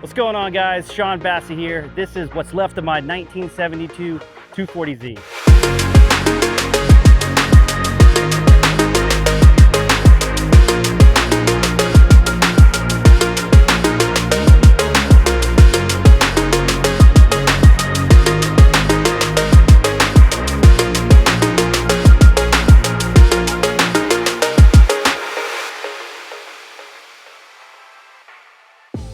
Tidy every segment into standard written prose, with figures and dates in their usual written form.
What's going on, guys? Sean Bassey here. This is what's left of my 1972 240Z.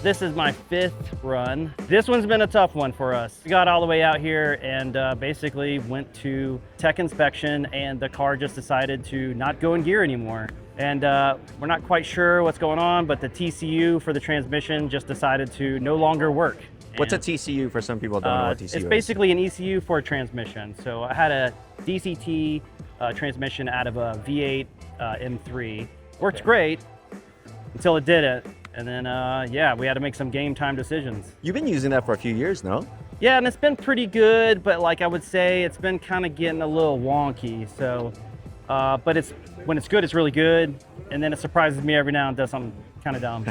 This is my 5th run. This one's been a tough one for us. We got all the way out here and basically went to tech inspection, and the car just decided to not go in gear anymore. And we're not quite sure what's going on, but the TCU for the transmission just decided to no longer work. What's a TCU for some people don't know what TCU is? It's basically an ECU for a transmission. So I had a DCT transmission out of a V8 M3. Worked great until it didn't. And then, yeah, we had to make some game time decisions. You've been using that for a few years, no? Yeah, and it's been pretty good, but like I would say, it's been kind of getting a little wonky. So, but when it's good, it's really good. And then it surprises me every now and does something kind of dumb.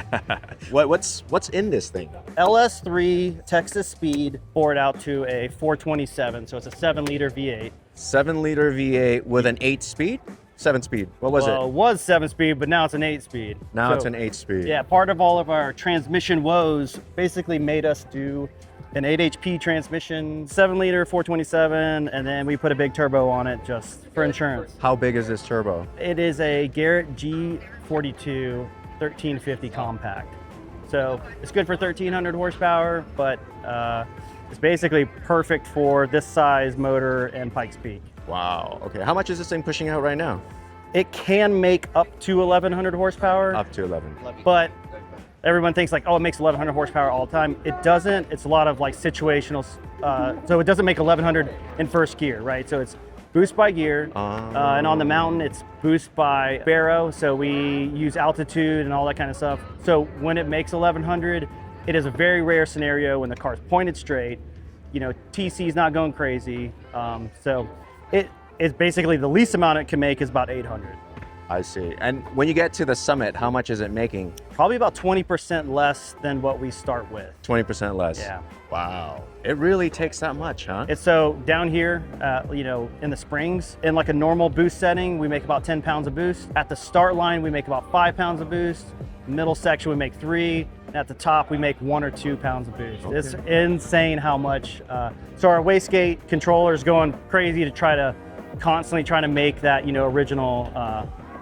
What's in this thing? LS3 Texas speed poured out to a 427, so it's a 7-liter V8. 7-liter V8 with an 8-speed? 7-speed. What was it? It was 7-speed, but now it's an 8-speed. Now it's an 8-speed. Yeah, part of all of our transmission woes basically made us do an 8 HP transmission, 7-liter 427, and then we put a big turbo on it just for insurance. How big is this turbo? It is a Garrett G42 1350 compact. So it's good for 1300 horsepower, but it's basically perfect for this size motor and Pikes Peak. Wow. Okay. How much is this thing pushing out right now? It can make up to 1100 horsepower. Up to 11. But everyone thinks like, oh, it makes 1100 horsepower all the time. It doesn't. It's a lot of like situational. So it doesn't make 1100 in first gear, right? So it's boost by gear. And on the mountain, it's boost by barrow. So we use altitude and all that kind of stuff. So when it makes 1100, it is a very rare scenario when the car's pointed straight. You know, TC is not going crazy. So it is basically the least amount it can make is about 800. I see. And when you get to the summit, how much is it making? Probably about 20% less than what we start with. 20% less? Yeah. Wow. It really takes that much, huh? It's so down here, you know, in the springs, in like a normal boost setting, we make about 10 pounds of boost. At the start line, we make about 5 pounds of boost. Middle section, we make 3. And at the top, we make 1 or 2 pounds of boost. Okay. It's insane how much. So our wastegate controller is going crazy to try to constantly trying to make that, you know, original,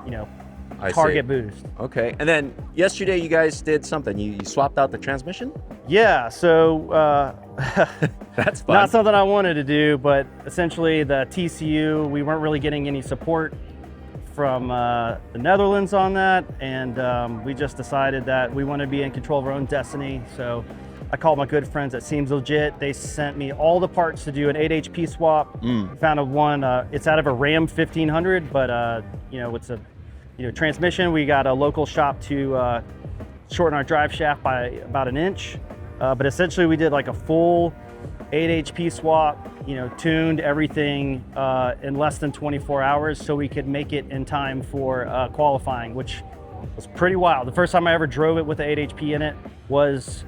you know, target boost. Okay. And then yesterday you guys did something. You swapped out the transmission? Yeah. So that's fun. Not something I wanted to do, but essentially the TCU, we weren't really getting any support from the Netherlands on that, and we just decided that we want to be in control of our own destiny. So I called my good friends at Seems Legit. They sent me all the parts to do an 8 HP swap. Found one. It's out of a Ram 1500, but you know, it's a transmission. We got a local shop to shorten our drive shaft by about 1 inch. But essentially, we did like a full 8 HP swap. You know, tuned everything in less than 24 hours, so we could make it in time for qualifying, which was pretty wild. The first time I ever drove it with the 8 HP in it was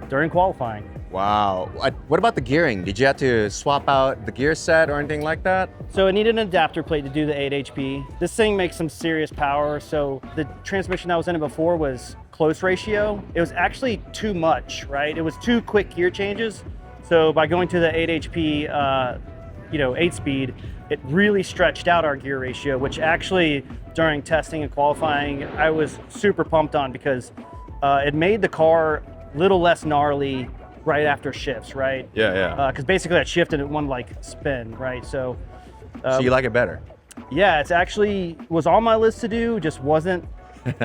during qualifying. Wow. What about the gearing? Did you have to swap out the gear set or anything like that? So it needed an adapter plate to do the 8 HP. This thing makes some serious power. So the transmission that was in it before was close ratio. It was actually too much, right? It was 2 quick gear changes. So by going to the 8 HP, you know, 8-speed, it really stretched out our gear ratio, which actually during testing and qualifying, I was super pumped on because it made the car little less gnarly right after shifts, right? Yeah. Because basically that shifted in one like spin, right? So you like it better? Yeah, it's actually was on my list to do, just wasn't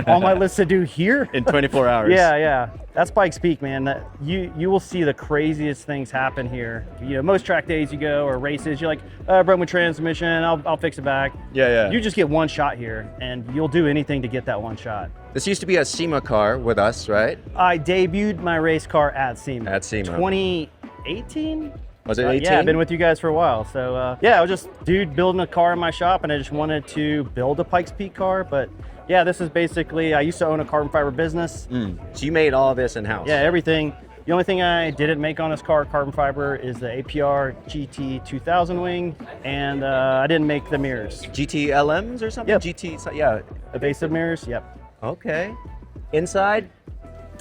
on my list to do here. In 24 hours. Yeah. That's Pikes Peak, man. You will see the craziest things happen here. You know, most track days you go or races, you're like, broke my transmission, I'll fix it back. Yeah. You just get one shot here, and you'll do anything to get that one shot. This used to be a SEMA car with us, right? I debuted my race car at SEMA. At SEMA. 2018? Was it 18? Yeah, I've been with you guys for a while. So yeah, I was just dude building a car in my shop, and I just wanted to build a Pikes Peak car. But yeah, this is basically, I used to own a carbon fiber business. So you made all of this in-house? Yeah, everything. The only thing I didn't make on this car, carbon fiber, is the APR GT 2000 wing, and I didn't make the mirrors. GT-LMs or something? Yep. GT, yeah. Evasive mirrors, yep. Okay. Inside,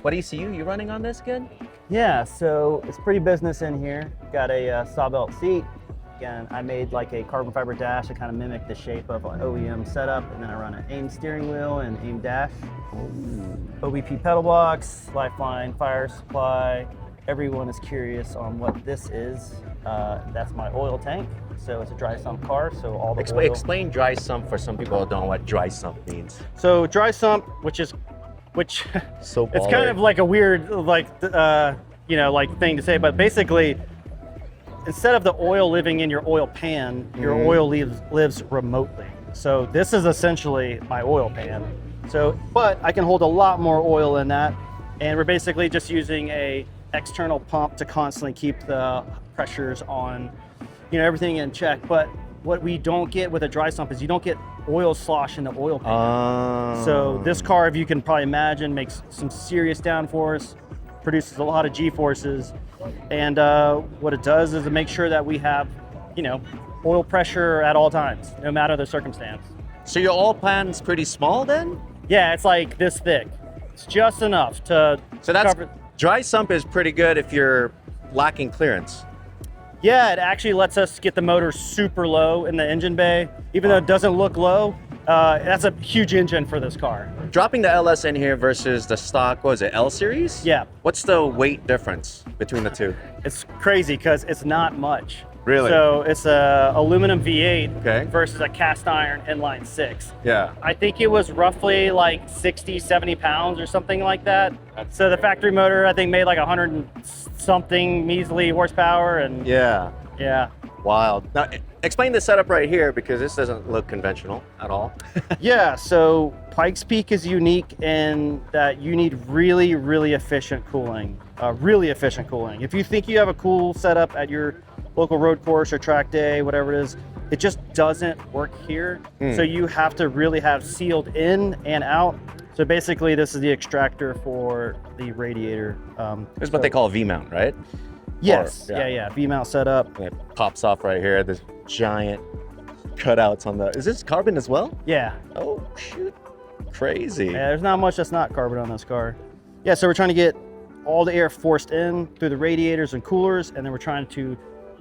what ECU you running on this again? Yeah, so it's pretty business in here. Got a sawbelt seat. Again, I made like a carbon fiber dash to kind of mimic the shape of an OEM setup, and then I run an AIM steering wheel and AIM dash. OBP pedal box, lifeline, fire supply. Everyone is curious on what this is. That's my oil tank. So it's a dry sump car, so all the oil. Explain dry sump for some people who don't know what dry sump means. So dry sump, which So it's kind of like a weird, like thing to say, but basically, instead of the oil living in your oil pan, your oil lives remotely. So this is essentially my oil pan. So, but I can hold a lot more oil in that, and we're basically just using a external pump to constantly keep the pressures on, everything in check. But what we don't get with a dry sump is you don't get oil slosh in the oil pan. So this car, if you can probably imagine, makes some serious downforce, produces a lot of G-forces, and what it does is it makes sure that we have, oil pressure at all times, no matter the circumstance. So your oil pan's pretty small then? Yeah, it's like this thick. It's just enough to cover. Dry sump is pretty good if you're lacking clearance. Yeah, it actually lets us get the motor super low in the engine bay. Even though it doesn't look low, that's a huge engine for this car. Dropping the LS in here versus the stock, what was it, L series? Yeah. What's the weight difference between the two? It's crazy because it's not much. Really? So it's a aluminum V8 Okay. versus a cast iron inline 6. Yeah. I think it was roughly like 60, 70 pounds or something like that. So the factory motor, I think, made like 100 and something measly horsepower, and Yeah. yeah. Wild. Now, explain the setup right here because this doesn't look conventional at all. Yeah, so Pikes Peak is unique in that you need really, really efficient cooling. If you think you have a cool setup at your local road course or track day, whatever it is, it just doesn't work here. So you have to really have sealed in and out. So basically, this is the extractor for the radiator. This is what they call a V-mount, right? Yes, Or- yeah. yeah, V-mount setup. And it pops off right here. There's giant cutouts on the. Is this carbon as well? Yeah, Oh shoot! Crazy. yeah, there's not much that's not carbon on this car. Yeah, so we're trying to get all the air forced in through the radiators and coolers, and then we're trying to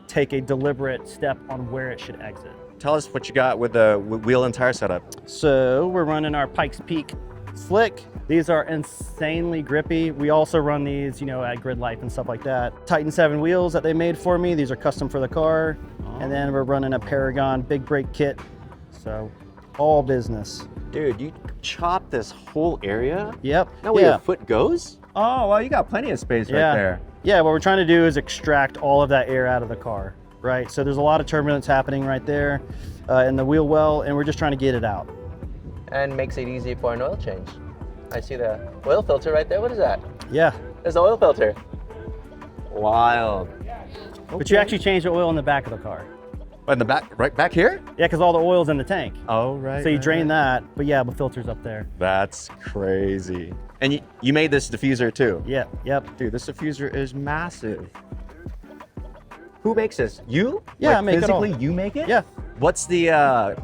take a deliberate step on where it should exit. Tell us what you got with the wheel and tire setup. So we're running our Pikes Peak Slick. These are insanely grippy. We also run these, at Grid Life and stuff like that. Titan 7 wheels that they made for me. These are custom for the car. And then we're running a Paragon big brake kit. So all business. Dude, you chopped this whole area? Yep. Now where yeah. your foot goes? Oh, well, you got plenty of space right there. Yeah, what we're trying to do is extract all of that air out of the car, right? So there's a lot of turbulence happening right there in the wheel well, and we're just trying to get it out. And makes it easy for an oil change. I see the oil filter right there. What is that? Yeah, There's the oil filter. Wild. but you actually change the oil in the back of the car. In the back, right back here? Yeah, because all the oil's in the tank. Oh, right. So you right, drain right. that, but yeah, the filter's up there. That's crazy. And you made this diffuser too? Yeah, yep. Dude, this diffuser is massive. Who makes this? You? Yeah, I make it all. physically, you make it? Yeah. What's the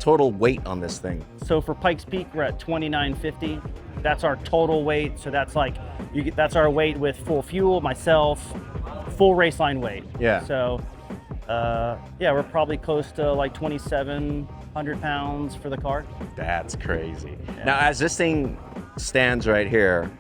total weight on this thing? So for Pikes Peak, we're at 2950. That's our total weight. So that's like, that's our weight with full fuel, myself, full race line weight. Yeah. So, yeah, we're probably close to like 2,700 pounds for the car. That's crazy. Now, as this thing stands right here,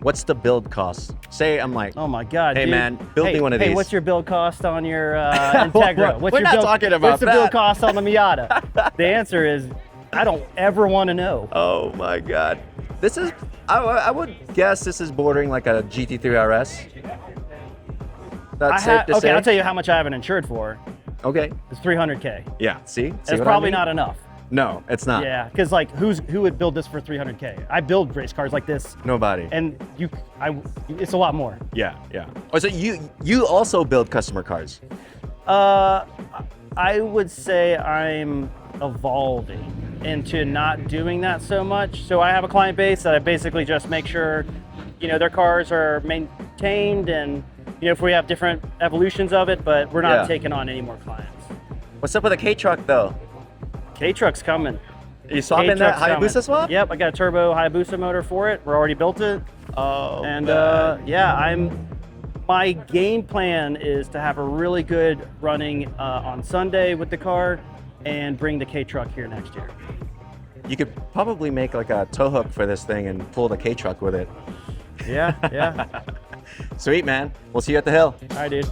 what's the build cost? Say I'm like, Oh my God, hey dude. man, build me one of Hey, these. what's your build cost on your Integra? We're not talking about What's the build that. cost on the Miata? The answer is, I don't ever want to know. Oh my God. This is, I would guess this is bordering like a GT3 RS. That's safe to Okay, say? I'll tell you how much I have it insured for. Okay. It's 300K. Yeah, see? It's what I probably mean? not enough. No, it's not. Yeah, because like, who would build this for 300K? I build race cars like this, Nobody. and it's a lot more. Yeah, yeah. Oh, so you also build customer cars? I would say I'm evolving into not doing that so much. So I have a client base that I basically just make sure, their cars are maintained entertained, and if we have different evolutions of it, but we're not Yeah. taking on any more clients. What's up with the K-Truck though? K-Truck's coming. Are you swapping that K-Truck's Hayabusa swap? Yep, I got a turbo Hayabusa motor for it. We're already built it. Oh, And man. yeah, my game plan is to have a really good running on Sunday with the car and bring the K-Truck here next year. You could probably make like a tow hook for this thing and pull the K-Truck with it. Yeah, yeah. Sweet, man. We'll see you at the hill. All right, dude.